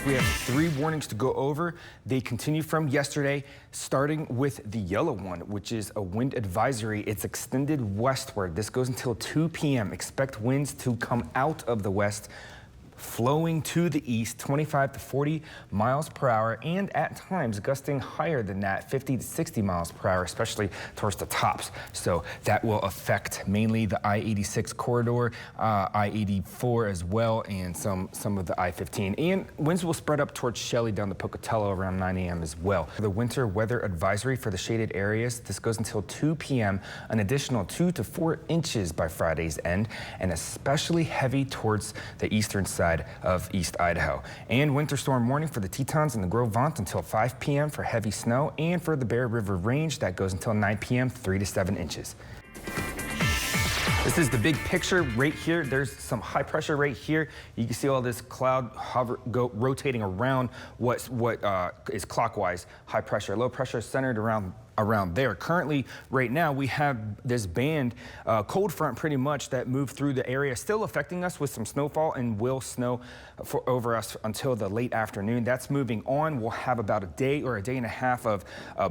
We have 3 warnings to go over. They continue from yesterday, starting with the yellow one, which is a wind advisory. It's extended westward. This goes until 2 p.m. Expect winds to come out of the west, flowing to the east, 25 to 40 miles per hour, and at times gusting higher than that, 50 to 60 miles per hour, especially towards the tops. So that will affect mainly the I-86 corridor, I-84 as well, and some of the I-15. And winds will spread up towards Shelley down to Pocatello around 9 a.m. as well. The winter weather advisory for the shaded areas, this goes until 2 p.m., an additional 2 to 4 inches by Friday's end, and especially heavy towards the eastern side of East Idaho. And winter storm warning for the Tetons and the Gros Ventre until 5 p.m. for heavy snow, and for the Bear River Range that goes until 9 p.m. 3 to 7 inches. This is the big picture right here. There's some high pressure right here. You can see all this cloud rotating around what is clockwise high pressure. Low pressure is centered around there. Currently, right now, we have this band, cold front pretty much, that moved through the area, still affecting us with some snowfall and will snow over us until the late afternoon. That's moving on. We'll have about a day or a day and a half of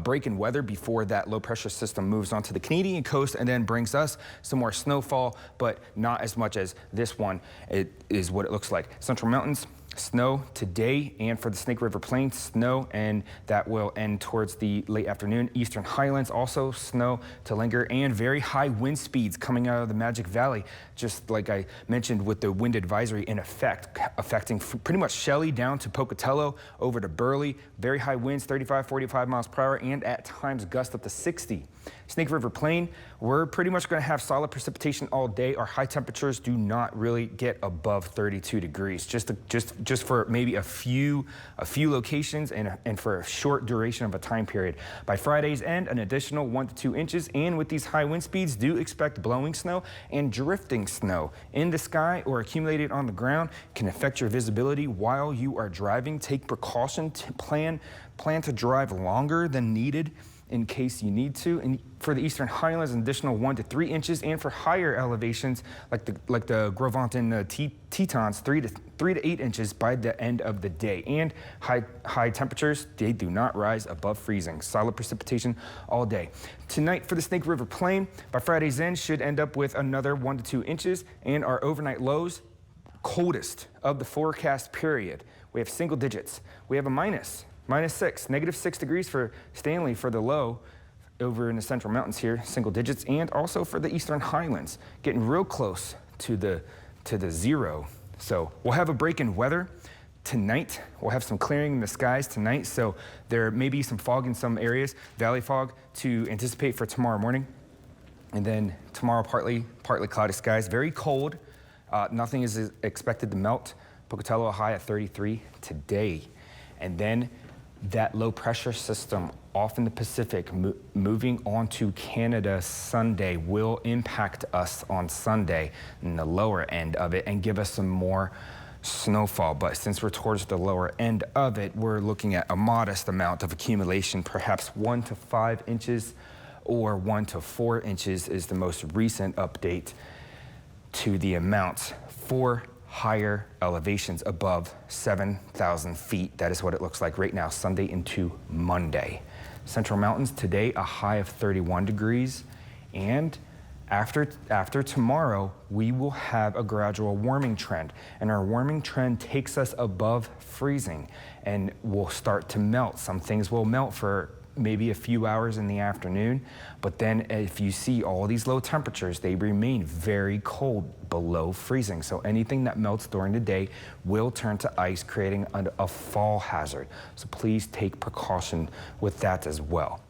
break in weather before that low pressure system moves onto the Canadian coast and then brings us some more snowfall, but not as much as this one. It is what it looks like. Central Mountains, snow today, and for the Snake River Plain, snow, and that will end towards the late afternoon. Eastern Highlands, also snow to linger, and very high wind speeds coming out of the Magic Valley, just like I mentioned with the wind advisory in effect, affecting pretty much Shelley down to Pocatello, over to Burley. Very high winds, 35, 45 miles per hour, and at times gust up to 60. Snake River Plain, we're pretty much going to have solid precipitation all day. Our high temperatures do not really get above 32 degrees, just for maybe a few locations and for a short duration of a time period. By Friday's end, an additional 1 to 2 inches, and with these high wind speeds, do expect blowing snow and drifting snow in the sky or accumulated on the ground. Can affect your visibility while you are driving. Take precaution to plan to drive longer than needed in case you need to. And for the Eastern Highlands, an additional 1 to 3 inches, and for higher elevations like the Gros Ventre and the Tetons, 3 to 8 inches by the end of the day. And high temperatures, they do not rise above freezing. Solid precipitation all day. Tonight for the Snake River Plain, by Friday's end, should end up with another 1 to 2 inches, and our overnight lows, coldest of the forecast period. We have single digits. We have a -6, -6 degrees for Stanley for the low over in the Central Mountains here, single digits, and also for the Eastern Highlands, getting real close to the 0. So we'll have a break in weather tonight. We'll have some clearing in the skies tonight, so there may be some fog in some areas, valley fog to anticipate for tomorrow morning. And then tomorrow, partly cloudy skies, very cold. Nothing is expected to melt. Pocatello high at 33 today. And then that low pressure system off in the Pacific moving on to Canada Sunday will impact us on Sunday in the lower end of it and give us some more snowfall. But since we're towards the lower end of it, we're looking at a modest amount of accumulation, perhaps 1 to 5 inches or 1 to 4 inches is the most recent update to the amounts for higher elevations above 7,000 feet. That is what it looks like right now, Sunday into Monday. Central Mountains today, a high of 31 degrees. And after tomorrow, we will have a gradual warming trend. And our warming trend takes us above freezing and will start to melt. Some things will melt for maybe a few hours in the afternoon, but then if you see all these low temperatures, they remain very cold, below freezing. So anything that melts during the day will turn to ice, creating a fall hazard. So please take precaution with that as well.